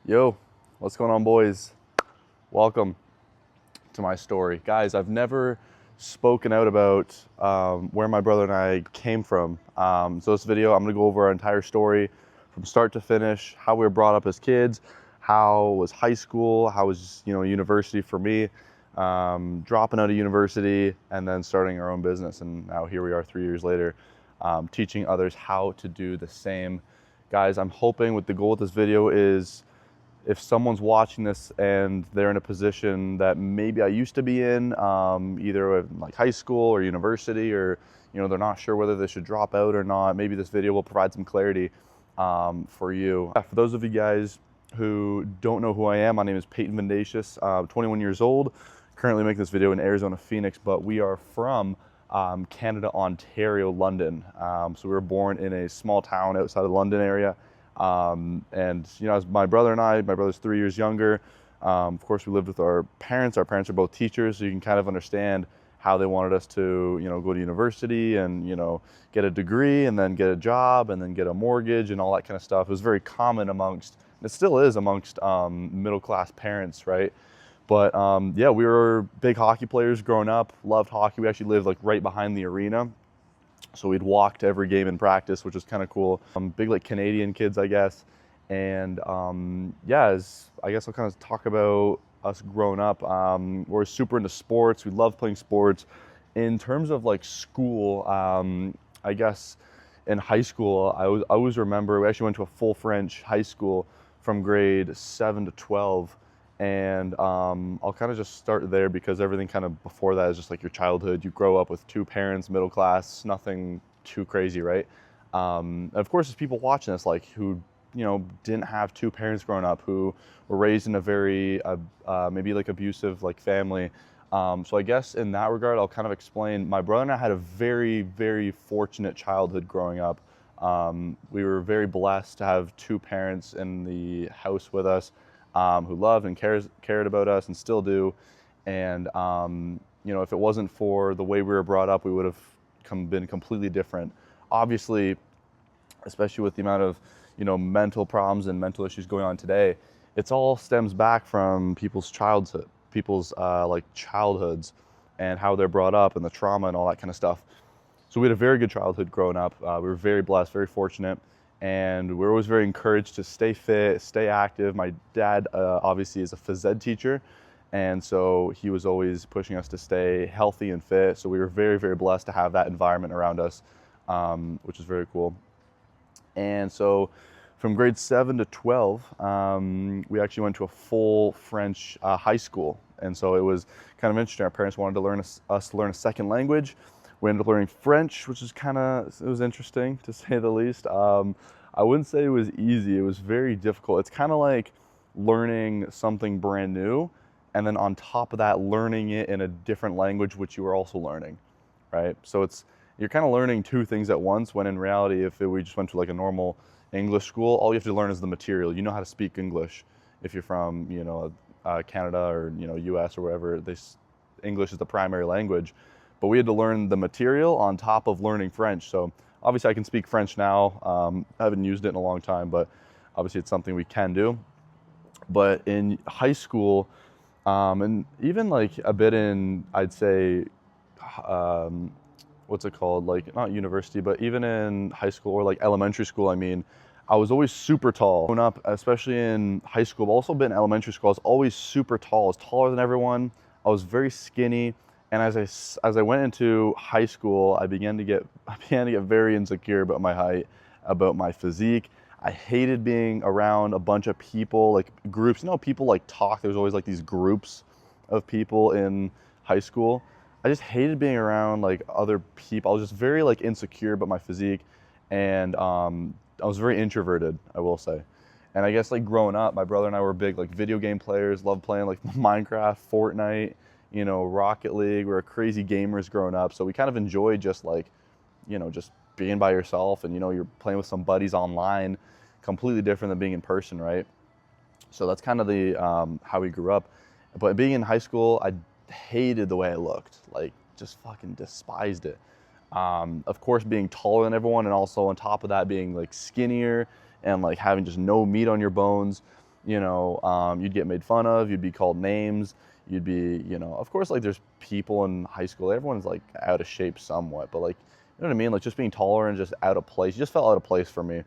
Yo, what's going on, boys? Welcome to my story. Guys, I've never spoken out about where my brother and I came from. So this video, I'm gonna go over our entire story from start to finish, how we were brought up as kids, how was high school, how was university for me, dropping out of university, and then starting our own business. And now here we are 3 years later, teaching others how to do the same. Guys, I'm hoping with the goal of this video is if someone's watching this and they're in a position that maybe I used to be in, either in like high school or university, or they're not sure whether they should drop out or not, maybe this video will provide some clarity for you. For those of you guys who don't know who I am, my name is Peyton Mendacious, 21 years old, currently making this video in Arizona, Phoenix, but we are from Canada, Ontario, London. So we were born in a small town outside of the London area. And as my brother and I, my brother's 3 years younger. Of course, we lived with our parents. Our parents are both teachers, so you can kind of understand how they wanted us to, go to university and, get a degree and then get a job and then get a mortgage and all that kind of stuff. It was very common amongst, it still is amongst middle-class parents, right? But yeah, we were big hockey players growing up, loved hockey. We actually lived like right behind the arena. So we'd walk to every game in practice, which was kind of cool. Big like Canadian kids, I guess. And yeah, I guess I'll kind of talk about us growing up. We're super into sports. We love playing sports. In terms of like school, I guess in high school, I always remember we actually went to a full French high school from grade 7 to 12. And I'll kind of just start there because everything kind of before that is just like your childhood. You grow up with two parents, middle class, nothing too crazy, right? Of course, there's people watching this like who, didn't have two parents growing up, who were raised in a very maybe like abusive like family. So I guess in that regard, I'll kind of explain. My brother and I had a very, very fortunate childhood growing up. We were very blessed to have two parents in the house with us. Who loved and cared about us and still do. And if it wasn't for the way we were brought up, we would have been completely different. Obviously, especially with the amount of mental problems and mental issues going on today, it's all stems back from people's childhoods and how they're brought up and the trauma and all that kind of stuff. So we had a very good childhood growing up. We were very blessed, very fortunate. And we're always very encouraged to stay fit, stay active. My dad obviously is a phys ed teacher, and so he was always pushing us to stay healthy and fit. So we were very, very blessed to have that environment around us, which is very cool. And so from grade 7 to 12, we actually went to a full French high school. And so it was kind of interesting. Our parents wanted to us to learn a second language. We ended up learning French, which is it was interesting to say the least. I wouldn't say it was easy. It was very difficult. It's kind of like learning something brand new, and then on top of that, learning it in a different language, which you were also learning, right? So you're kind of learning two things at once, when in reality, if we just went to like a normal English school, all you have to learn is the material. You know how to speak English. If you're from, Canada or, US or wherever, English is the primary language. But we had to learn the material on top of learning French. So obviously I can speak French now. I haven't used it in a long time, but obviously it's something we can do. But in high school, and even like a bit in, I'd say, what's it called? Like not university, but even in high school or like elementary school, I was always super tall. Growing up, especially in high school, but also a bit in elementary school, I was always super tall. I was taller than everyone. I was very skinny. And as I went into high school, I began to get very insecure about my height, about my physique. I hated being around a bunch of people, like groups. People like talk. There's always like these groups of people in high school. I just hated being around like other people. I was just very like insecure about my physique, and I was very introverted, I will say. And I guess like growing up, my brother and I were big like video game players. Loved playing like Minecraft, Fortnite. Rocket League. We were crazy gamers growing up. So we kind of enjoyed just like, just being by yourself and, you're playing with some buddies online, completely different than being in person, right? So that's kind of the, how we grew up. But being in high school, I hated the way I looked, like just fucking despised it. Of course, being taller than everyone and also on top of that being like skinnier and like having just no meat on your bones. you'd get made fun of, you'd be called names, you'd be, of course, like there's people in high school, everyone's like out of shape somewhat, but like, you know what I mean? Like just being taller and just out of place, you just felt out of place for me.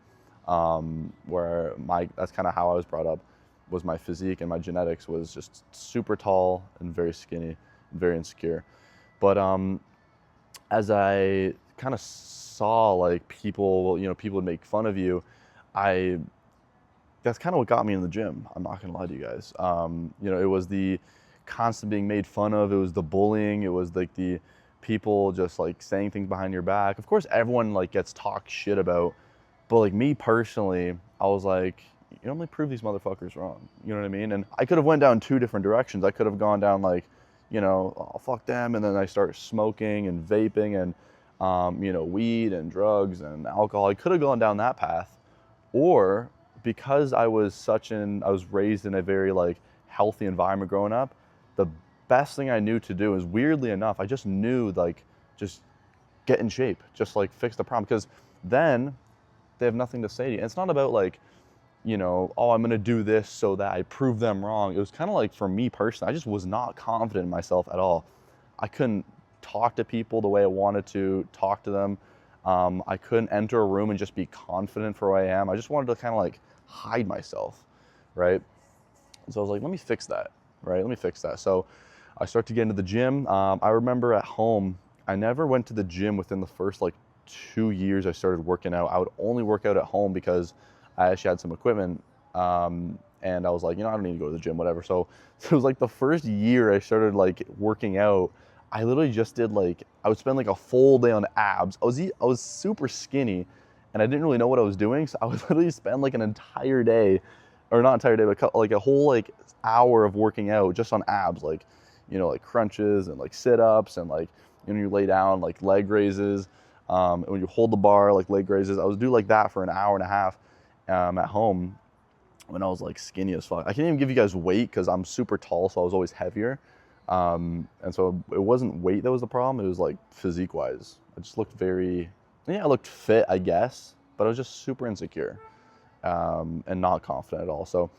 Where that's kind of how I was brought up, was my physique and my genetics was just super tall and very skinny and very insecure. But as I kind of saw like people, people would make fun of you, I that's kind of what got me in the gym. I'm not gonna lie to you guys. It was the constant being made fun of. It was the bullying. It was like the people just like saying things behind your back. Of course, everyone like gets talked shit about, but like me personally, I was like, let me prove these motherfuckers wrong. You know what I mean? And I could have went down two different directions. I could have gone down like, oh fuck them, and then I start smoking and vaping and weed and drugs and alcohol. I could have gone down that path, or because I was raised in a very like healthy environment growing up, the best thing I knew to do is, weirdly enough, I just knew like just get in shape, just like fix the problem, because then they have nothing to say to you. And it's not about like, oh, I'm gonna do this so that I prove them wrong. It was kind of like, for me personally, I just was not confident in myself at all. I couldn't talk to people the way I wanted to talk to them. I couldn't enter a room and just be confident for who I am. I just wanted to kind of like hide myself, right? So I was like, let me fix that, right? Let me fix that. So I started to get into the gym. I remember at home, I never went to the gym within the first like 2 years I started working out. I would only work out at home because I actually had some equipment. And I was like, I don't need to go to the gym, whatever. So it was like the first year I started like working out, I literally just did like, I would spend like a full day on abs. I was super skinny and I didn't really know what I was doing. So I would literally spend like an entire day, or not entire day, but like a whole like hour of working out just on abs, like, like crunches and like sit-ups and like, you lay down, like leg raises. And when you hold the bar, like leg raises, I would do like that for an hour and a half at home when I was like skinny as fuck. I can't even give you guys weight because I'm super tall, so I was always heavier. And so it wasn't weight that was the problem. It was like physique wise. I just looked I looked fit, I guess, but I was just super insecure and not confident at all. So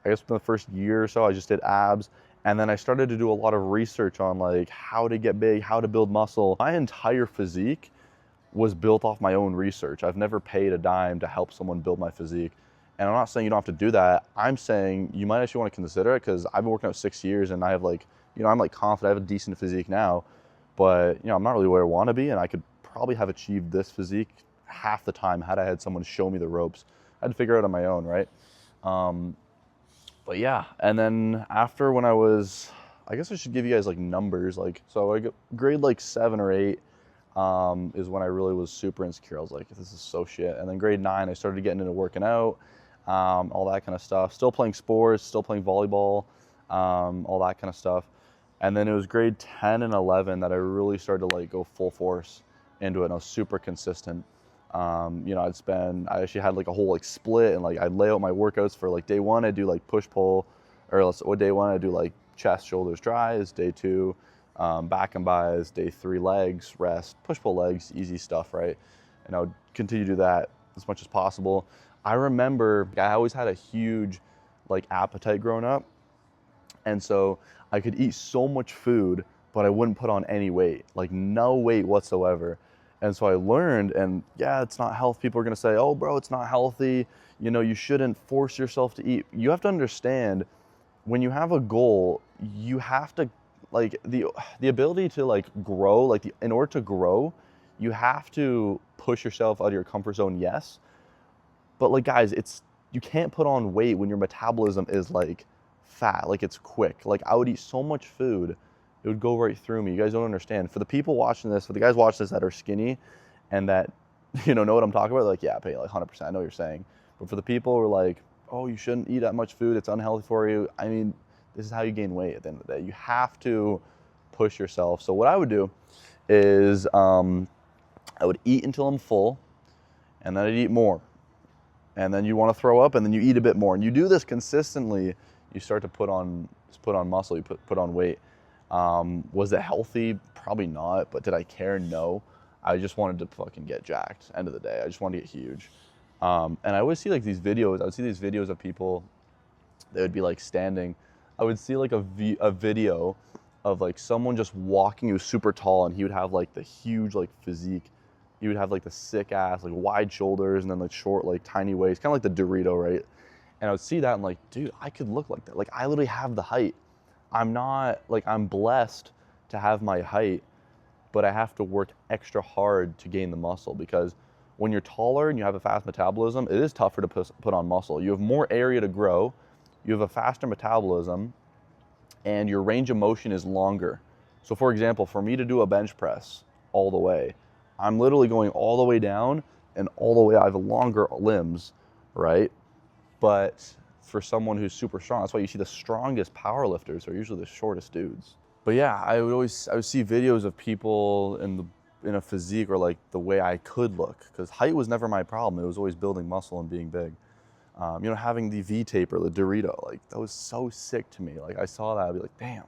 I guess in the first year or so, I just did abs. And then I started to do a lot of research on like how to get big, how to build muscle. My entire physique was built off my own research. I've never paid a dime to help someone build my physique. And I'm not saying you don't have to do that. I'm saying you might actually want to consider it, because I've been working out 6 years and I have like, I'm like confident. I have a decent physique now, but I'm not really where I want to be. And I could probably have achieved this physique half the time had I had someone show me the ropes. I had to figure it out on my own, right? But yeah, and then after, when I guess I should give you guys like numbers. Like, so I got grade like 7 or 8 is when I really was super insecure. I was like, this is so shit. And then grade 9, I started getting into working out, all that kind of stuff. Still playing sports, still playing volleyball, all that kind of stuff. And then it was grade 10 and 11 that I really started to like go full force into it. And I was super consistent. I actually had like a whole like split, and like I'd lay out my workouts for like day 1, I'd do like push pull, or day 1 I'd do like chest, shoulders, dries. Day 2, back and bis. Day 3, legs, rest, push pull legs, easy stuff, right? And I would continue to do that as much as possible. I remember I always had a huge like appetite growing up, and so I could eat so much food, but I wouldn't put on any weight, like no weight whatsoever. And so I learned, and yeah, it's not healthy. People are gonna say, oh bro, it's not healthy. You shouldn't force yourself to eat. You have to understand, when you have a goal, you have to, like, the ability to like grow, in order to grow, you have to push yourself out of your comfort zone, yes. But like guys, you can't put on weight when your metabolism is like fat, like it's quick. Like I would eat so much food, it would go right through me. You guys don't understand. For the people watching this, for the guys watching this that are skinny and that, know what I'm talking about, like, yeah, pay like 100%, I know what you're saying. But for the people who are like, oh, you shouldn't eat that much food, it's unhealthy for you. I mean, this is how you gain weight at the end of the day. You have to push yourself. So what I would do is I would eat until I'm full, and then I'd eat more. And then you want to throw up, and then you eat a bit more. And you do this consistently, you start to put on muscle, you put on weight. Was it healthy? Probably not. But did I care? No. I just wanted to fucking get jacked. End of the day, I just wanted to get huge. And I always see like these videos. I would see these videos of people they would be like standing. I would see like a video of like someone just walking who was super tall, and he would have like the huge like physique. He would have like the sick ass, like wide shoulders, and then like short, like tiny waist, kind of like the Dorito, right? And I would see that and like, dude, I could look like that. Like I literally have the height. I'm not like, I'm blessed to have my height, but I have to work extra hard to gain the muscle, because when you're taller and you have a fast metabolism, it is tougher to put on muscle. You have more area to grow, you have a faster metabolism, and your range of motion is longer. So for example, for me to do a bench press all the way, I'm literally going all the way down and all the way, I have longer limbs, right? But for someone who's super strong, that's why you see the strongest power lifters are usually the shortest dudes. But yeah, I would see videos of people in a physique, or like the way I could look, because height was never my problem. It was always building muscle and being big. You know, having the V taper, the Dorito, like that was so sick to me. Like I saw that, I'd be like, damn,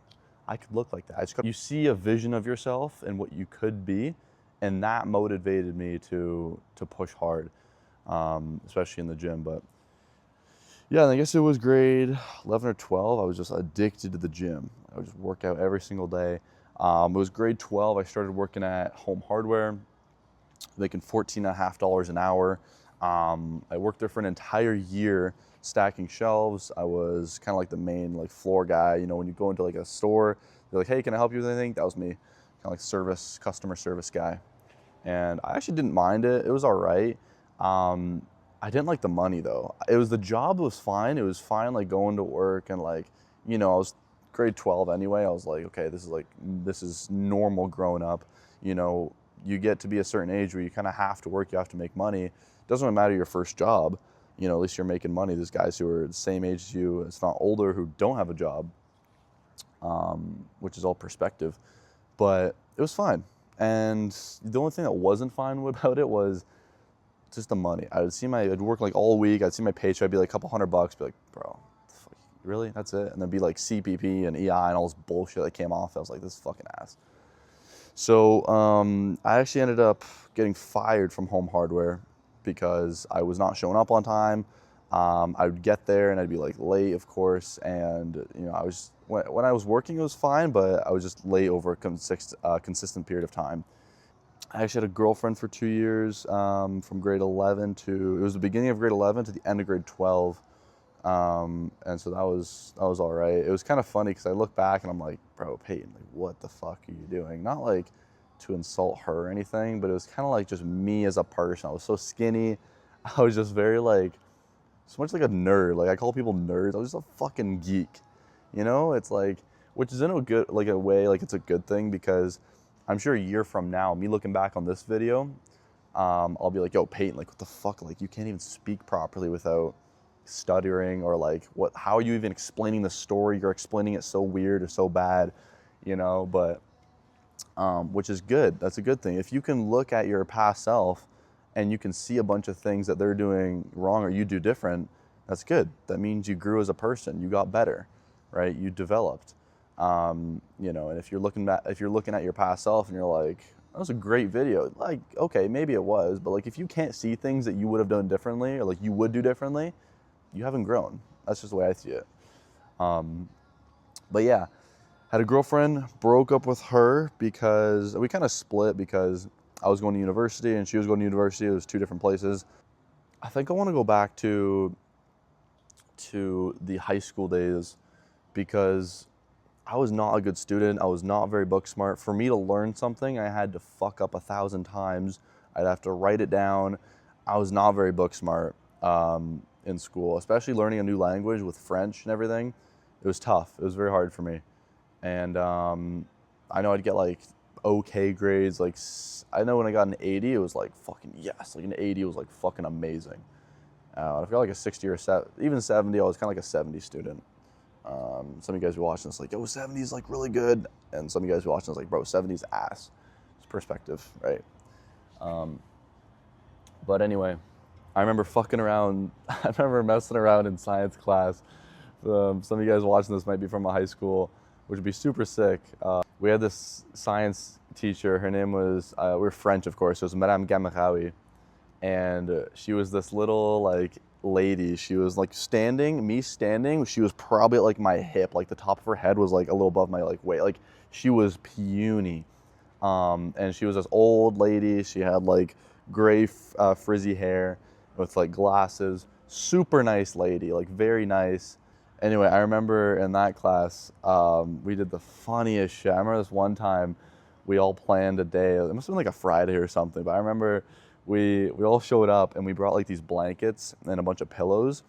I could look like that. You see a vision of yourself and what you could be, and that motivated me to push hard, especially in the gym. But yeah, I guess it was grade 11 or 12. I was just addicted to the gym. I would just work out every single day. It was grade 12. I started working at Home Hardware, making $14.50 an hour. I worked there for an entire year, stacking shelves. I was kind of like the main like floor guy. You know, when you go into like a store, they're like, hey, can I help you with anything? That was me, kind of like customer service guy. And I actually didn't mind it. It was all right. I didn't like the money though. It was, the job was fine. It was fine like going to work, and like, you know, I was grade 12 anyway. I was like, okay, this is normal growing up. You know, you get to be a certain age where you kind of have to work, you have to make money. It doesn't really matter your first job, you know, at least you're making money. There's guys who are the same age as you, it's not older, who don't have a job, which is all perspective. But it was fine. And the only thing that wasn't fine about it was just the money. I'd work like all week. I'd see my paycheck, I'd be like a couple $100, be like, bro, really? That's it? And then be like CPP and EI and all this bullshit that came off. I was like, this is fucking ass. So I actually ended up getting fired from Home Hardware because I was not showing up on time. I would get there and I'd be like late, of course. And you know, when I was working, it was fine, but I was just late over a consistent period of time. I actually had a girlfriend for 2 years, from grade 11 to, it was the beginning of grade 11 to the end of grade 12. And so that was all right. It was kind of funny because I look back and I'm like, bro, Peyton, like, what the fuck are you doing? Not like to insult her or anything, but it was kind of like just me as a person. I was so skinny. I was just very like, so much like a nerd. Like I call people nerds. I was just a fucking geek, you know? It's like, which is in a good, like a way, like it's a good thing, because I'm sure a year from now, me looking back on this video, I'll be like, yo, Peyton, like what the fuck? Like you can't even speak properly without stuttering, or like how are you even explaining the story? You're explaining it so weird or so bad, you know? But which is good. That's a good thing. If you can look at your past self and you can see a bunch of things that they're doing wrong or you do different, that's good. That means you grew as a person, you got better, right? You developed. You know, and if you're looking at your past self and you're like, that was a great video, like, okay, maybe it was, but like if you can't see things that you would have done differently, or like you would do differently, you haven't grown. That's just the way I see it. But yeah, had a girlfriend, broke up with her because we kind of split, because I was going to university and she was going to university. It was two different places. I think I want to go back to the high school days, because I was not a good student. I was not very book smart. For me to learn something, I had to fuck up 1,000 times. I'd have to write it down. I was not very book smart in school, especially learning a new language with French and everything. It was tough. It was very hard for me. And I know I'd get like okay grades. Like I know when I got an 80, it was like fucking yes. Like an 80 was like fucking amazing. If I got like a 60 or even 70, I was kind of like a 70 student. Some of you guys be watching this like, yo, 70 is like really good. And some of you guys be watching this like, bro, 70 is ass. It's perspective, right? But anyway, I remember fucking around. I remember messing around in science class. Some of you guys watching this might be from a high school, which would be super sick. We had this science teacher. Her name was, we're French, of course. So it was Madame Gamarawi. And she was this little lady. She was like me standing. She was probably at like my hip, like the top of her head was like a little above my like waist. Like she was puny. And she was this old lady. She had like gray frizzy hair with like glasses. Super nice lady, like very nice. Anyway, I remember in that class, we did the funniest shit. I remember this one time we all planned a day. It must have been like a Friday or something, but I remember we all showed up and we brought like these blankets and a bunch of pillows,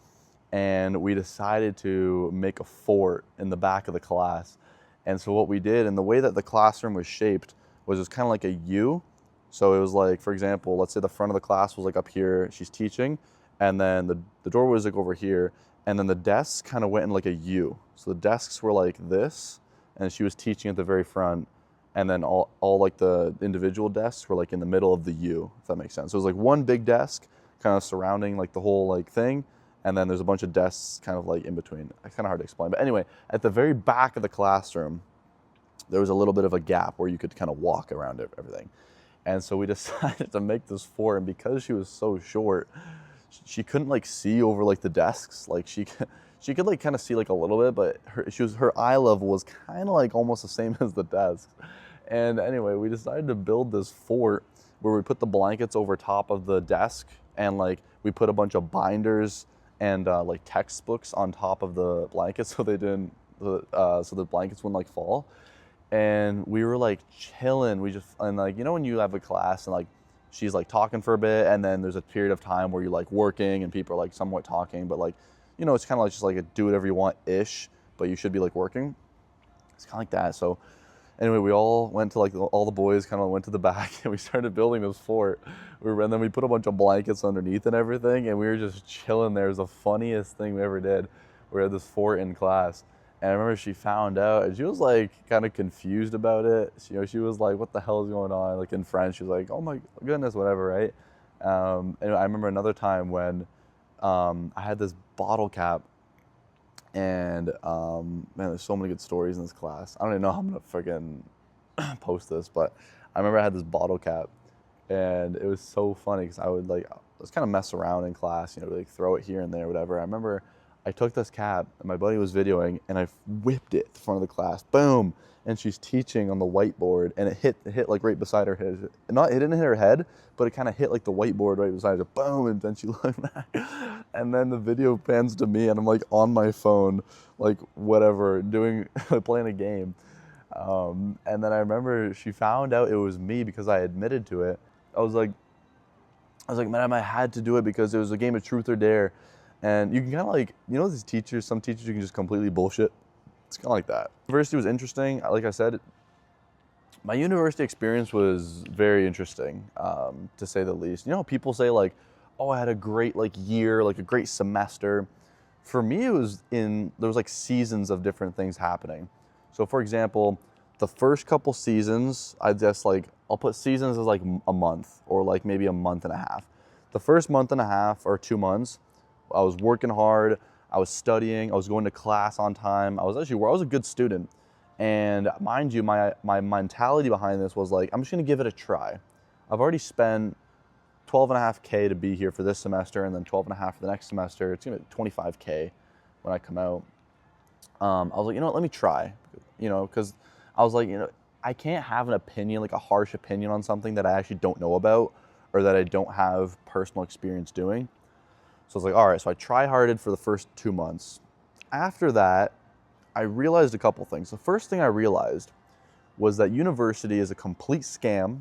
and we decided to make a fort in the back of the class. And so what we did, and the way that the classroom was shaped was it was kind of like a U. So it was like, for example, let's say the front of the class was like up here, she's teaching, and then the door was like over here, and then the desks kind of went in like a U. So the desks were like this, and she was teaching at the very front, and then all like the individual desks were like in the middle of the U, if that makes sense. So it was like one big desk kind of surrounding like the whole like thing, and then there's a bunch of desks kind of like in between. It's kind of hard to explain. But anyway, at the very back of the classroom, there was a little bit of a gap where you could kind of walk around everything. And so we decided to make this fort, and because she was so short, she couldn't like see over like the desks. Like she could like kind of see like a little bit, but her eye level was kind of like almost the same as the desks. And anyway, we decided to build this fort where we put the blankets over top of the desk, and like we put a bunch of binders and like textbooks on top of the blankets so they didn't so the blankets wouldn't like fall. And we were like chilling. And like, you know, when you have a class and like she's like talking for a bit, and then there's a period of time where you're like working and people are like somewhat talking, but like, you know, it's kind of like just like a do whatever you want ish, but you should be like working. It's kind of like that. So anyway, we all went to like all the boys kind of went to the back and we started building this fort. And then we put a bunch of blankets underneath and everything, and we were just chilling there. It was the funniest thing we ever did. We had this fort in class. And I remember she found out, and she was like kind of confused about it. She was like, "What the hell is going on?" Like in French, she was like, "Oh my goodness, whatever," right? And I remember another time when I had this bottle cap, and man, there's so many good stories in this class. I don't even know how I'm gonna freaking post this, but I remember I had this bottle cap, and it was so funny because I was kind of mess around in class, you know, like throw it here and there, whatever. I remember I took this cap, and my buddy was videoing, and I whipped it to front of the class, boom, and she's teaching on the whiteboard, and it hit like right beside her head. It didn't hit her head, but it kind of hit like the whiteboard right beside her, boom, and then she looked back, and then the video pans to me, and I'm like on my phone, like whatever, playing a game, and then I remember she found out it was me because I admitted to it. I was like, man, I had to do it because it was a game of truth or dare. And you can kind of like, you know, some teachers you can just completely bullshit. It's kind of like that. University was interesting. Like I said, my university experience was very interesting, to say the least. You know, people say like, oh, I had a great like year, like a great semester. For me, there was like seasons of different things happening. So for example, the first couple seasons, I'll put seasons as like a month or like maybe a month and a half. The first month and a half or 2 months, I was working hard, I was studying, I was going to class on time. I was a good student. And mind you, my mentality behind this was like, I'm just gonna give it a try. I've already spent $12.5K to be here for this semester, and then 12.5 for the next semester. It's gonna be 25K when I come out. I was like, you know what, let me try. You know, because I was like, you know, I can't have an opinion, like a harsh opinion on something that I actually don't know about or that I don't have personal experience doing. So I was like, all right, so I try-harded for the first 2 months. After that, I realized a couple things. The first thing I realized was that university is a complete scam.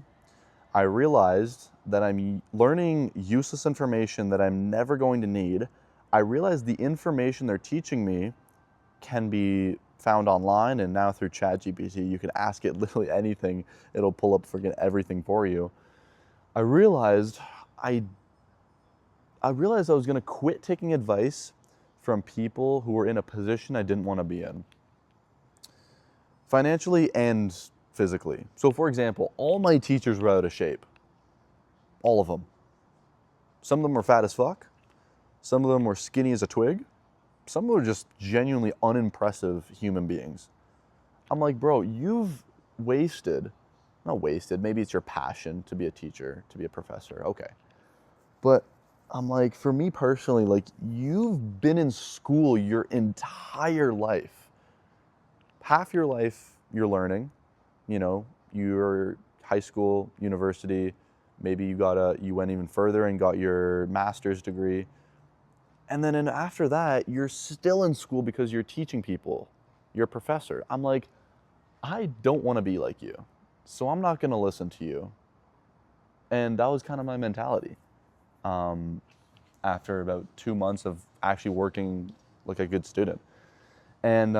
I realized that I'm learning useless information that I'm never going to need. I realized the information they're teaching me can be found online, and now through ChatGPT, you can ask it literally anything. It'll pull up freaking everything for you. I realized I was gonna quit taking advice from people who were in a position I didn't want to be in. Financially and physically. So for example, all my teachers were out of shape. All of them. Some of them were fat as fuck. Some of them were skinny as a twig. Some of them were just genuinely unimpressive human beings. I'm like, bro, you've not wasted, maybe it's your passion to be a teacher, to be a professor, okay. But I'm like, for me personally, like, you've been in school your entire life. Half your life you're learning, you know, your high school, university, maybe you went even further and got your master's degree. And then after that, you're still in school because you're teaching people. You're a professor. I'm like, I don't want to be like you. So I'm not going to listen to you. And that was kind of my mentality. After about 2 months of actually working like a good student. And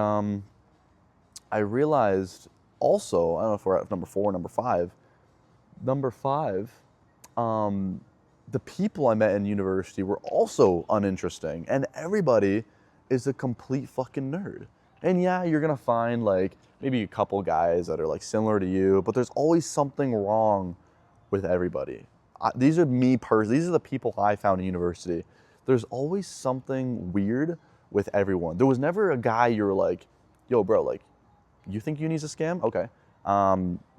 I realized also, I don't know if we're at number 4 or number 5. Number 5, the people I met in university were also uninteresting, and everybody is a complete fucking nerd. And yeah, you're gonna find like maybe a couple guys that are like similar to you, but there's always something wrong with everybody. These are these are the people I found in university. There's always something weird with everyone. There was never a guy you're like, yo, bro, like, you think uni's a scam? Okay.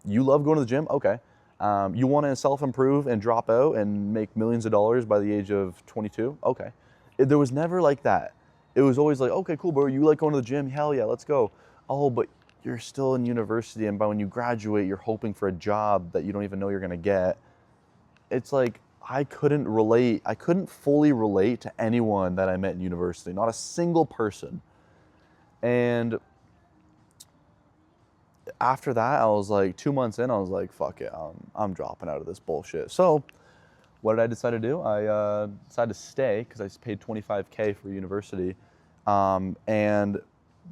You love going to the gym? Okay. You want to self-improve and drop out and make millions of dollars by the age of 22? Okay. There was never like that. It was always like, okay, cool, bro. You like going to the gym? Hell yeah, let's go. Oh, but you're still in university, and by when you graduate, you're hoping for a job that you don't even know you're gonna get. It's like, I couldn't fully relate to anyone that I met in university, not a single person. And after that, I was like, 2 months in, I was like, fuck it, I'm dropping out of this bullshit. So what did I decide to do? I decided to stay because I paid $25K for university. And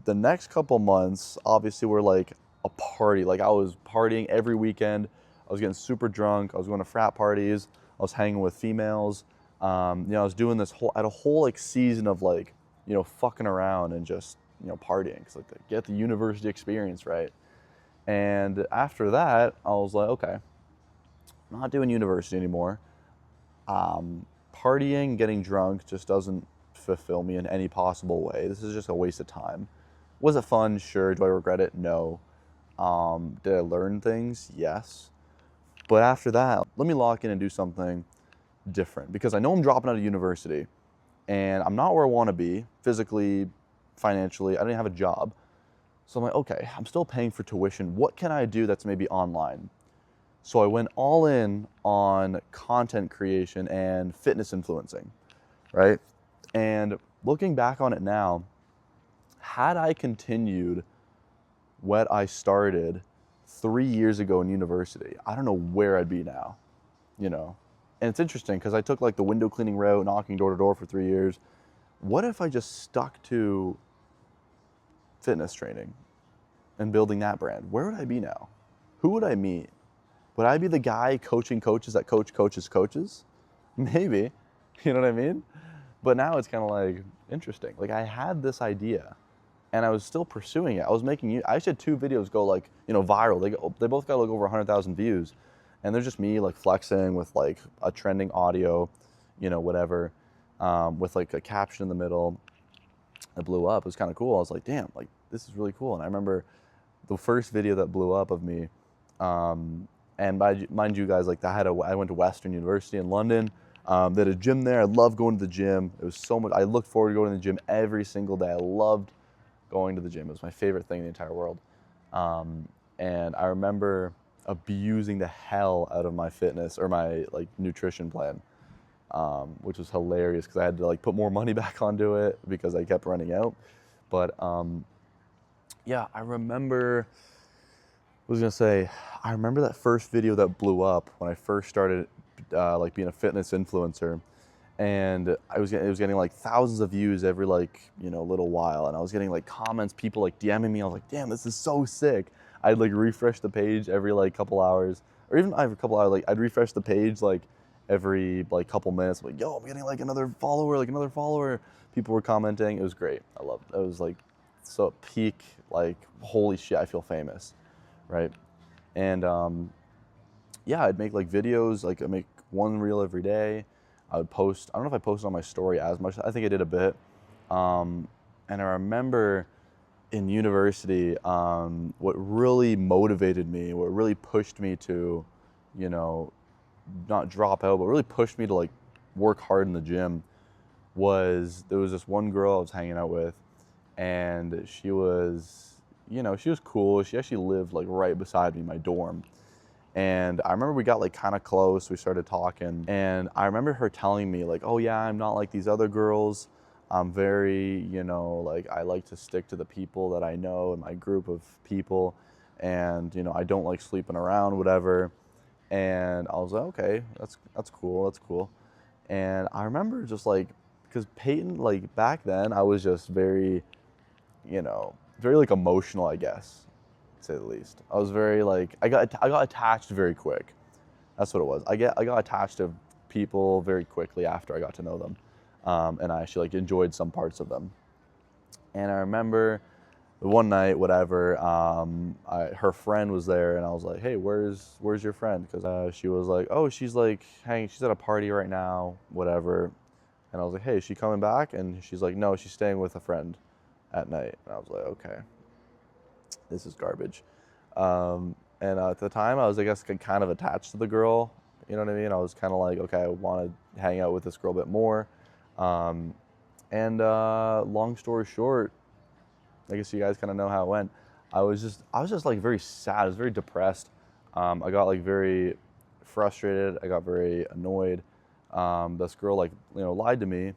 the next couple months, obviously, were like a party. Like, I was partying every weekend. I was getting super drunk. I was going to frat parties. I was hanging with females. I was doing I had a whole like season of like, fucking around and just, partying. Cause like, get the university experience, right? And after that, I was like, okay, I'm not doing university anymore. Partying, getting drunk just doesn't fulfill me in any possible way. This is just a waste of time. Was it fun? Sure. Do I regret it? No. Did I learn things? Yes. But after that, let me lock in and do something different, because I know I'm dropping out of university and I'm not where I want to be physically, financially. I don't even have a job. So I'm like, okay, I'm still paying for tuition. What can I do that's maybe online? So I went all in on content creation and fitness influencing, right? And looking back on it now, had I continued what I started 3 years ago in university, I don't know where I'd be now, And it's interesting because I took like the window cleaning route, knocking door to door for 3 years. What if I just stuck to fitness training and building that brand? Where would I be now? Who would I meet? Would I be the guy coaching coaches that coach coaches coaches? Maybe, you know what I mean? But now it's kind of like interesting. Like, I had this idea and I was still pursuing it. I actually had 2 videos go like, viral. They both got like over 100,000 views. And they're just me like flexing with like a trending audio, whatever, with like a caption in the middle. It blew up. It was kind of cool. I was like, damn, like, this is really cool. And I remember the first video that blew up of me, and mind you guys, like, I went to Western University in London. They had a gym there. I loved going to the gym. It was so much. I looked forward to going to the gym every single day. I loved going to the gym. It was my favorite thing in the entire world. And I remember abusing the hell out of my fitness or my like nutrition plan, which was hilarious because I had to like put more money back onto it because I kept running out. But yeah, I remember that first video that blew up when I first started like being a fitness influencer, and it was getting like thousands of views every like little while, and I was getting like comments, people like DMing me. I was like, damn, this is so sick. I'd like refresh the page every like couple hours, or even every couple hours. Like, I'd refresh the page like every like couple minutes. I'm like, yo, I'm getting like another follower. People were commenting. It was great. I loved it. It was like so peak, like, holy shit, I feel famous, right? And yeah, I'd make like videos. Like, I'd make one reel every day. I would post. I don't know if I posted on my story as much. I think I did a bit. And I remember in university, what really motivated me, what really pushed me to, not drop out, but really pushed me to like work hard in the gym was there was this one girl I was hanging out with, and she was, she was cool. She actually lived like right beside me, my dorm. And I remember we got like kind of close. We started talking, and I remember her telling me like, "Oh yeah, I'm not like these other girls. I'm very, like I like to stick to the people that I know and my group of people, and I don't like sleeping around, whatever." And I was like, "Okay, that's cool, that's cool." And I remember just like, because Peyton, like back then, I was just very, very like emotional, I guess, to say the least. I was very like I got attached very quick. That's what it was. I got attached to people very quickly after I got to know them, and I actually like enjoyed some parts of them. And I remember one night, whatever, her friend was there, and I was like, "Hey, where's your friend?" Because she was like, "Oh, she's like hanging. She's at a party right now, whatever." And I was like, "Hey, is she coming back?" And she's like, "No, she's staying with a friend at night." And I was like, "Okay, this is garbage." And at the time, I was, I guess, kind of attached to the girl. You know what I mean? I was kind of like, okay, I want to hang out with this girl a bit more. Um, and long story short, I guess you guys kind of know how it went. I was just like very sad. I was very depressed. I got like very frustrated. I got very annoyed. This girl like lied to me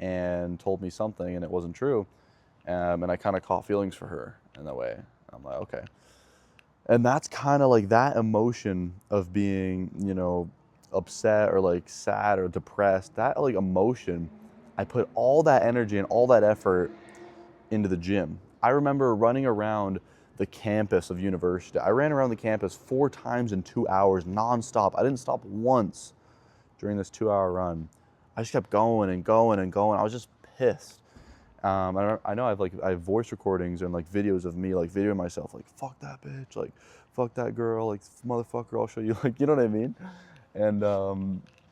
and told me something, and it wasn't true. And I kind of caught feelings for her in that way. I'm like, okay. And that's kind of like that emotion of being, upset or like sad or depressed. That like emotion, I put all that energy and all that effort into the gym. I remember running around the campus of university. I ran around the campus 4 times in 2 hours nonstop. I didn't stop once during this 2 hour run. I just kept going and going and going. I was just pissed. I know I have voice recordings and like videos of me like videoing myself like fuck that bitch, like fuck that girl, like motherfucker, I'll show you, like, you know what I mean? And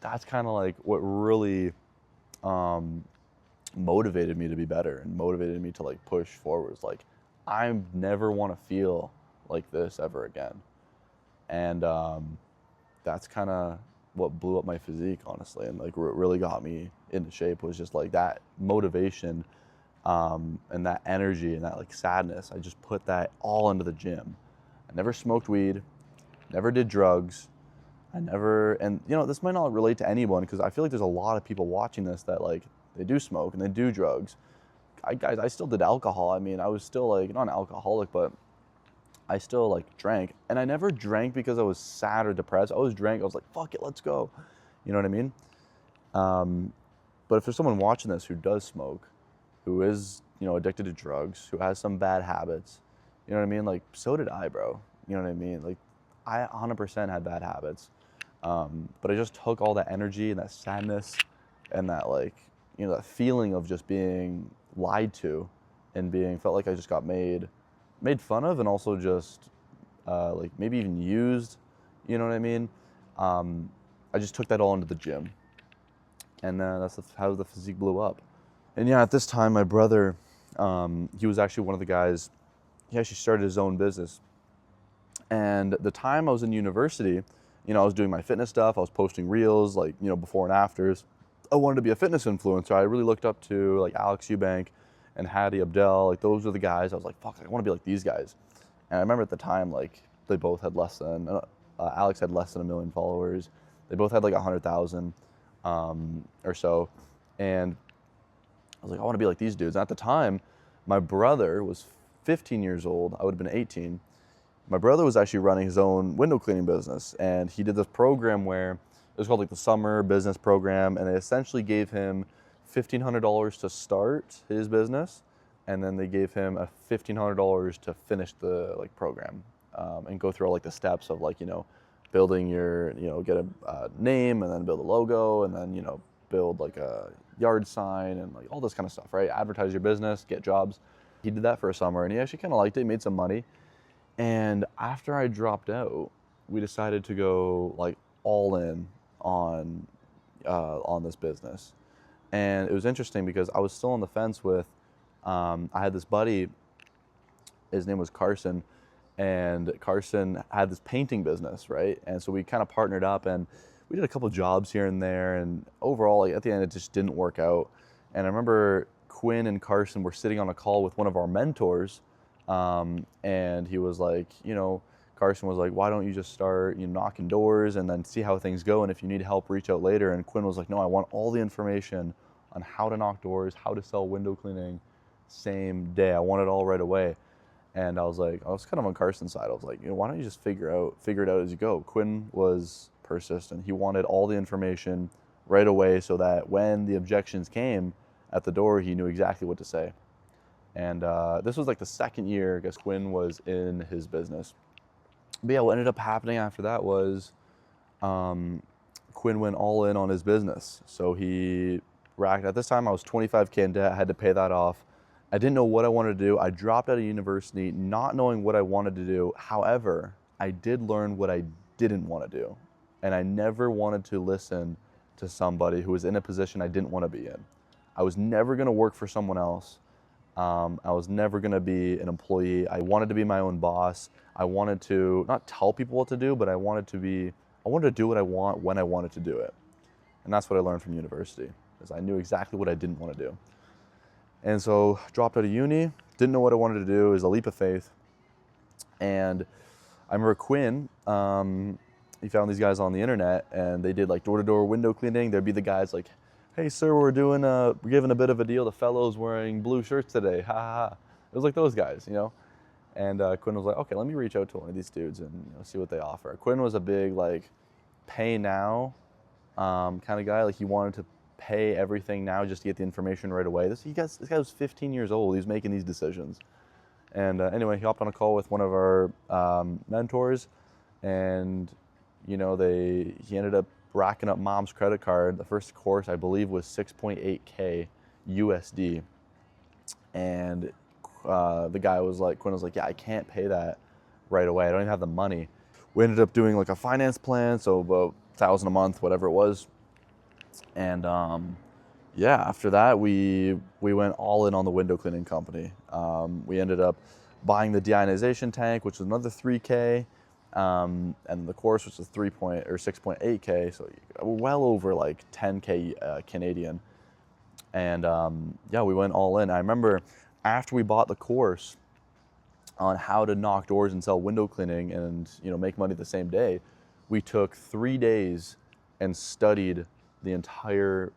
that's kind of like what really um, motivated me to be better and motivated me to like push forwards. Like I never want to feel like this ever again. And that's kind of what blew up my physique, honestly, and like what really got me into shape was just like that motivation and that energy and that like sadness. I just put that all into the gym. I never smoked weed, never did drugs. I never, and this might not relate to anyone because I feel like there's a lot of people watching this that like they do smoke and they do drugs. I still did alcohol. I mean, I was still like not an alcoholic, but I still like drank. And I never drank because I was sad or depressed. I always drank. I was like, fuck it, let's go. You know what I mean? But if there's someone watching this who does smoke, who is, addicted to drugs, who has some bad habits, you know what I mean? Like, so did I, bro. You know what I mean? Like, I 100% had bad habits. But I just took all that energy and that sadness and that, like, that feeling of just being lied to and felt like I just got made fun of and also just, like, maybe even used, you know what I mean? I just took that all into the gym. And that's how the physique blew up. And yeah, at this time, my brother, he was actually one of the guys, he actually started his own business. And the time I was in university, I was doing my fitness stuff. I was posting reels, like, before and afters. I wanted to be a fitness influencer. I really looked up to like Alex Eubank and Hadi Abdel. Like those were the guys. I was like, fuck, I want to be like these guys. And I remember at the time, like they both had less than, Alex had less than 1 million followers. They both had like 100,000 or so. And I was like, I want to be like these dudes. And at the time, my brother was 15 years old. I would have been 18. My brother was actually running his own window cleaning business, and he did this program where it was called like the summer business program, and they essentially gave him $1,500 to start his business, and then they gave him a $1,500 to finish the like program and go through all like the steps of like building your get a name and then build a logo and then build like a yard sign and like all this kind of stuff, right? Advertise your business, get jobs. He did that for a summer, and he actually kind of liked it. He made some money. And after I dropped out, we decided to go like all in on this business. And it was interesting because I was still on the fence with, I had this buddy, his name was Carson, and Carson had this painting business, right? And so we kind of partnered up, and we did a couple jobs here and there, and overall, like, at the end, it just didn't work out. And I remember Quinn and Carson were sitting on a call with one of our mentors, and he was like, Carson was like, why don't you just start, knocking doors and then see how things go, and if you need help, reach out later. And Quinn was like, no, I want all the information on how to knock doors, how to sell window cleaning, same day. I want it all right away. And I was kind of on Carson's side. I was like, why don't you just figure it out as you go? Quinn was persistent. He wanted all the information right away so that when the objections came at the door, he knew exactly what to say. And this was like the second year, I guess, Quinn was in his business. But yeah, what ended up happening after that was Quinn went all in on his business. So he racked, at this time I was 25K in debt, I had to pay that off. I didn't know what I wanted to do. I dropped out of university not knowing what I wanted to do. However, I did learn what I didn't want to do. And I never wanted to listen to somebody who was in a position I didn't want to be in. I was never going to work for someone else. I was never going to be an employee. I wanted to be my own boss. I wanted to not tell people what to do, but I wanted to do what I want when I wanted to do it. And that's what I learned from university, is I knew exactly what I didn't want to do. And so dropped out of uni, didn't know what I wanted to do. It was a leap of faith. And I remember Quinn, he found these guys on the internet, and they did like door-to-door window cleaning. There'd be the guys like, hey sir, we're giving a bit of a deal to fellows wearing blue shirts today, ha ha ha. It was like those guys, And Quinn was like, okay, let me reach out to one of these dudes and see what they offer. Quinn was a big like pay now kind of guy. Like he wanted to pay everything now just to get the information right away. This guy was 15 years old. He was making these decisions. And anyway, he hopped on a call with one of our mentors, and he ended up racking up mom's credit card. The first course, I believe, was 6.8K USD. And the guy was like, Quinn was like, yeah, I can't pay that right away. I don't even have the money. We ended up doing like a finance plan, so about $1,000 a month, whatever it was. And yeah, after that, we went all in on the window cleaning company. We ended up buying the deionization tank, which was another 3K, and the course, which was 6.8K, so well over like 10K Canadian. And yeah, we went all in. I remember after we bought the course on how to knock doors and sell window cleaning and make money the same day, we took 3 days and studied the entire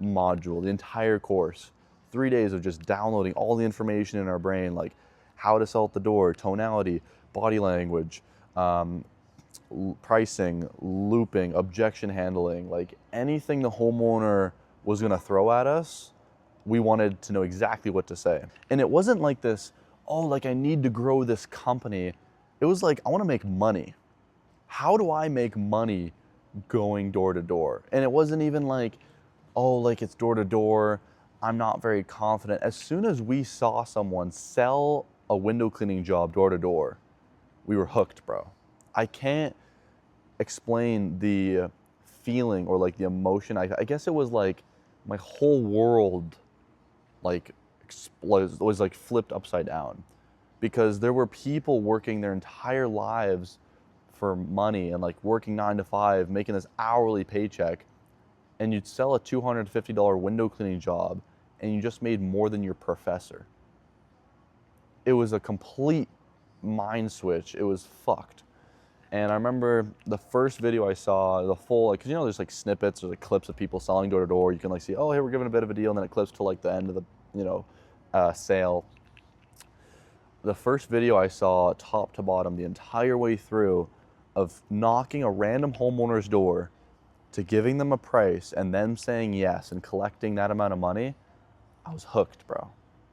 module, the entire course. 3 days of just downloading all the information in our brain, like how to sell at the door, tonality, body language, pricing, looping, objection handling, like anything the homeowner was gonna throw at us, we wanted to know exactly what to say. And it wasn't like this, oh, like I need to grow this company. It was like, I wanna make money. How do I make money going door to door? And it wasn't even like, oh, like it's door to door, I'm not very confident. As soon as we saw someone sell a window cleaning job door to door, we were hooked, bro. I can't explain the feeling or like the emotion. I guess it was like my whole world like was like flipped upside down, because there were people working their entire lives for money and like working 9 to 5, making this hourly paycheck, and you'd sell a $250 window cleaning job and you just made more than your professor. It was a complete mind switch. It was fucked. And I remember the first video I saw, the full, like, 'cause there's like snippets or like clips of people selling door to door. You can like see, oh, hey, we're giving a bit of a deal, and then it clips to like the end of the, sale. The first video I saw, top to bottom, the entire way through, of knocking a random homeowner's door to giving them a price and them saying yes and collecting that amount of money, I was hooked, bro.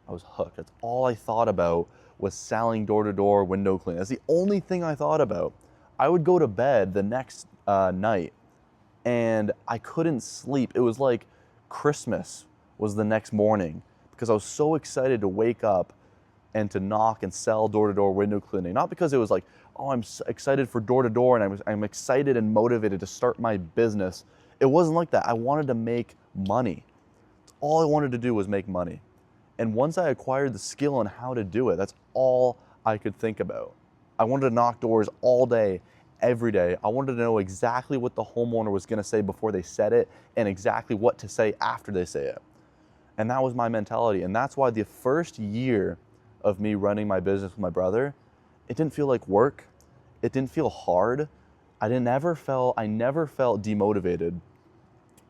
I was hooked. That's all I thought about, was selling door to door window cleaning. That's the only thing I thought about. I would go to bed the next night and I couldn't sleep. It was like Christmas was the next morning, because I was so excited to wake up and to knock and sell door to door window cleaning. Not because it was like, oh, I'm excited for door to door and I'm excited and motivated to start my business. It wasn't like that. I wanted to make money. All I wanted to do was make money. And once I acquired the skill on how to do it, that's all I could think about. I wanted to knock doors all day, every day. I wanted to know exactly what the homeowner was gonna say before they said it and exactly what to say after they say it. And that was my mentality. And that's why the first year of me running my business with my brother, it didn't feel like work. It didn't feel hard. I never felt demotivated,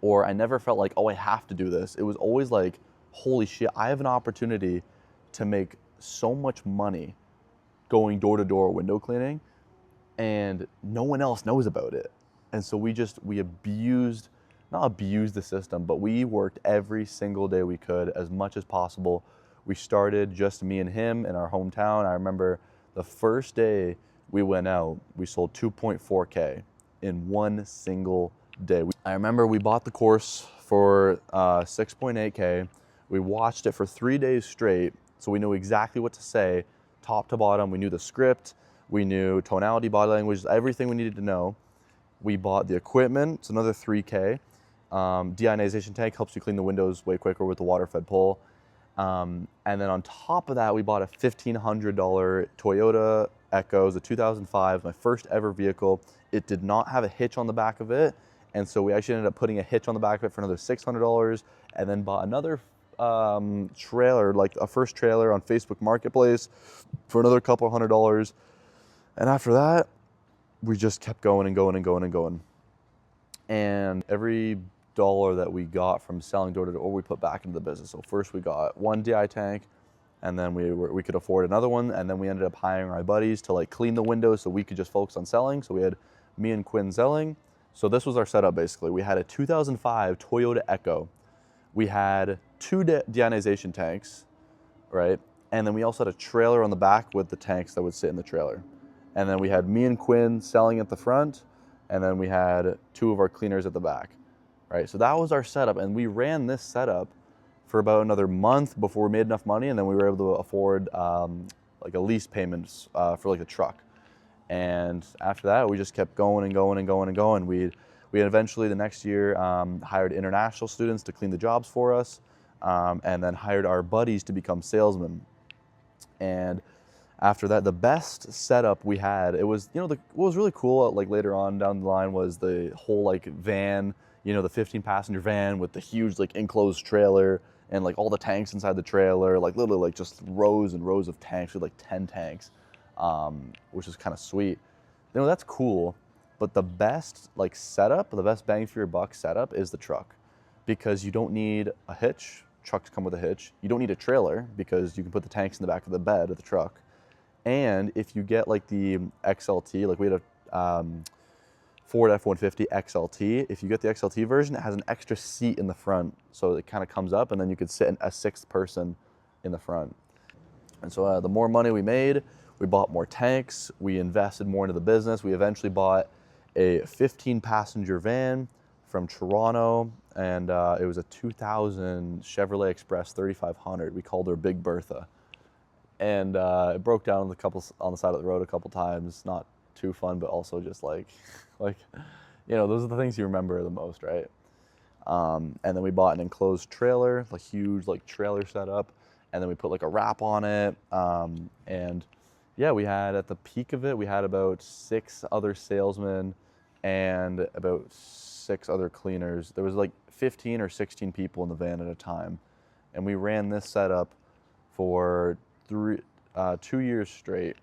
or I never felt like, oh, I have to do this. It was always like, holy shit, I have an opportunity to make so much money going door to door window cleaning, and no one else knows about it. And so we not abused the system, but we worked every single day we could as much as possible. We started just me and him in our hometown. I remember the first day we went out, we sold 2.4K in one single day. I remember we bought the course for 6.8K. We watched it for 3 days straight, so we knew exactly what to say, top to bottom. We knew the script, we knew tonality, body language, everything we needed to know. We bought the equipment, it's another 3K. Deionization tank helps you clean the windows way quicker with the water-fed pole. And then on top of that, we bought a $1,500 Toyota Echo. It was a 2005, my first ever vehicle. It did not have a hitch on the back of it, and so we actually ended up putting a hitch on the back of it for another $600, and then bought another trailer, like a first trailer on Facebook Marketplace for another couple $100. And after that, we just kept going and going and going and going. And every dollar that we got from selling door to door, we put back into the business. So first we got one DI tank, and then we could afford another one, and then we ended up hiring our buddies to like clean the windows so we could just focus on selling. So we had me and Quinn selling. So this was our setup basically. We had a 2005 Toyota Echo. We had two deionization tanks, right? And then we also had a trailer on the back with the tanks that would sit in the trailer. And then we had me and Quinn selling at the front, and then we had two of our cleaners at the back, right? So that was our setup, and we ran this setup for about another month before we made enough money, and then we were able to afford like a lease payments for like a truck. And after that, we just kept going and going and going and going. We eventually the next year hired international students to clean the jobs for us, and then hired our buddies to become salesmen. And after that, the best setup we had, it was, what was really cool, like later on down the line, was the whole like van, the 15-passenger van with the huge like enclosed trailer and like all the tanks inside the trailer, like literally like just rows and rows of tanks with like 10 tanks, which is kind of sweet. That's cool, but the best like setup, the best bang for your buck setup is the truck, because you don't need a hitch. Trucks come with a hitch. You don't need a trailer because you can put the tanks in the back of the bed of the truck. And if you get like the XLT, like we had a Ford F-150 XLT, if you get the XLT version, it has an extra seat in the front. So it kind of comes up, and then you could sit a sixth person in the front. And so the more money we made, we bought more tanks, we invested more into the business. We eventually bought a 15-passenger van from Toronto, and it was a 2000 Chevrolet Express 3500. We called her Big Bertha. And it broke down on the side of the road a couple times. Not too fun, but also just like, those are the things you remember the most, right? And then we bought an enclosed trailer, a huge like trailer setup, and then we put like a wrap on it. And yeah, we had, at the peak of it, we had about 6 other salesmen and about 6 other cleaners. There was like 15 or 16 people in the van at a time. And we ran this setup for 2 years straight.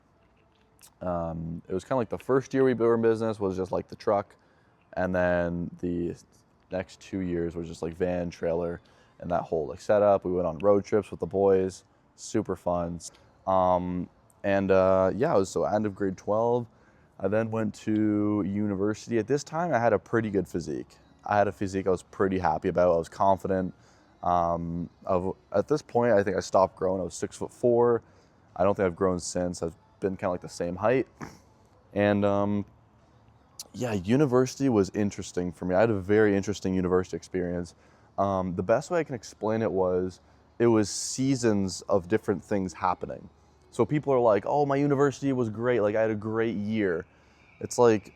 It was kind of like the first year we were in business was just like the truck, and then the next 2 years was just like van, trailer, and that whole like setup. We went on road trips with the boys, super fun. Yeah, it was so end of grade 12. I then went to university. At this time, I had a pretty good physique. I had a physique I was pretty happy about. I was confident. At this point, I think I stopped growing. I was 6'4". I don't think I've grown since. I've been kind of like the same height. And yeah, university was interesting for me. I had a very interesting university experience. The best way I can explain it was seasons of different things happening. So people are like, oh, my university was great. Like I had a great year. It's like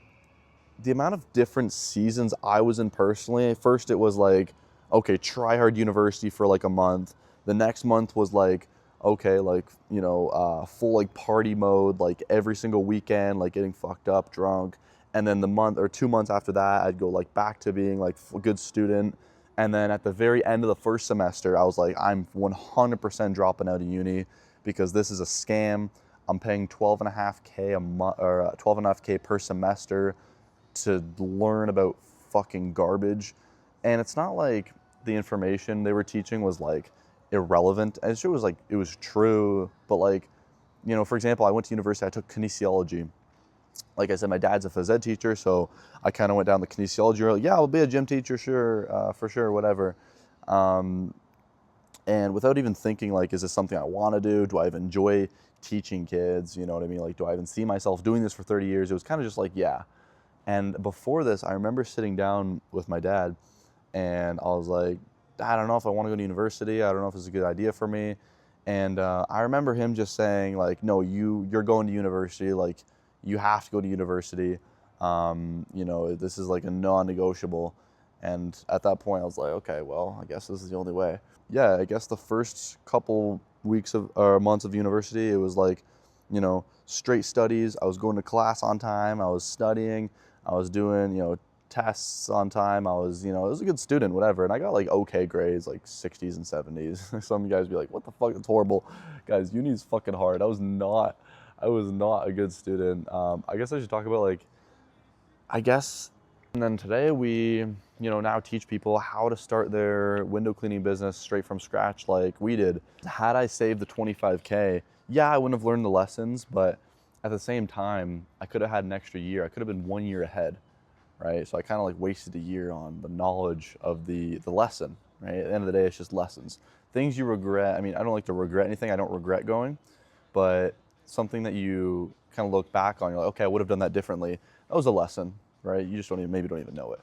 the amount of different seasons I was in personally. First, it was like, okay, try hard university for like a month. The next month was like, okay, like, full like party mode, like every single weekend, like getting fucked up, drunk. And then the month or 2 months after that, I'd go like back to being like a good student. And then at the very end of the first semester, I was like, I'm 100% dropping out of uni because this is a scam. I'm paying 12.5K a month or 12.5K per semester to learn about fucking garbage. And it's not like the information they were teaching was like irrelevant. And it was like, it was true. But like, you know, for example, I went to university, I took kinesiology. Like I said, my dad's a phys ed teacher, so I kind of went down the kinesiology route. Yeah, I'll be a gym teacher, sure, for sure, whatever. And without even thinking, like, is this something I want to do? Do I even enjoy teaching kids? You know what I mean? Like, do I even see myself doing this for 30 years? It was kind of just like, yeah. And before this, I remember sitting down with my dad, and I was like, I don't know if I want to go to university. I don't know if it's a good idea for me. And I remember him just saying, like, no, you're going to university. Like, you have to go to university. You know, this is like a non-negotiable. And at that point, I was like, okay, well, I guess this is the only way. Yeah, I guess the first couple weeks of or months of university, it was like, you know, straight studies. I was going to class on time. I was studying. I was doing, you know, tests on time. I was, you know, I was a good student, whatever. And I got like okay grades, like 60s and 70s. Some guys be like, what the fuck? It's horrible. Guys, uni is fucking hard. I was not a good student. I guess I should talk about like, and then today we, you know, now teach people how to start their window cleaning business straight from scratch like we did. Had I saved the 25K, yeah, I wouldn't have learned the lessons, but at the same time, I could have had an extra year. I could have been 1 year ahead, right? So I kind of like wasted a year on the knowledge of the lesson, right? At the end of the day, it's just lessons. Things you regret. I mean, I don't like to regret anything. I don't regret going, but something that you kind of look back on, you're like, okay, I would have done that differently. That was a lesson, right? You just maybe don't even know it.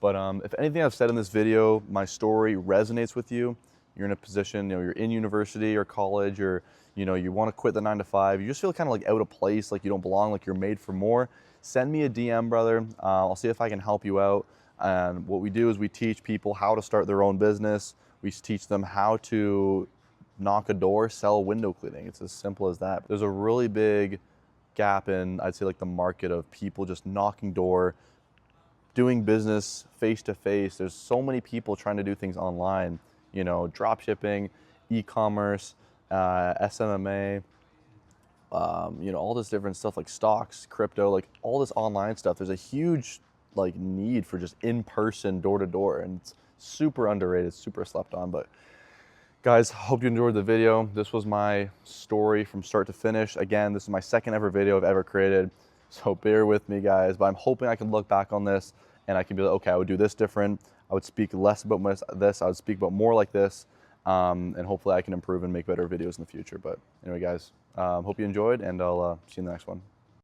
But if anything I've said in this video, my story resonates with you, you're in a position, you know, you're in university or college, or, you know, you want to quit the 9 to 5, you just feel kind of like out of place, like you don't belong, like you're made for more, send me a DM, brother. I'll see if I can help you out. And what we do is we teach people how to start their own business. We teach them how to knock a door, sell window cleaning. It's as simple as that. There's a really big gap in, I'd say, like the market of people just knocking door, doing business face to face. There's so many people trying to do things online, you know, drop shipping, e-commerce, SMMA, you know, all this different stuff like stocks, crypto, like all this online stuff. There's a huge like need for just in-person, door-to-door, and it's super underrated, super slept on. But guys, hope you enjoyed the video. This was my story from start to finish. Again, this is my second ever video I've ever created, so bear with me, guys. But I'm hoping I can look back on this and I can be like, okay, I would do this different. I would speak less about this. I would speak about more like this. And hopefully I can improve and make better videos in the future. But anyway, guys, hope you enjoyed, and I'll see you in the next one.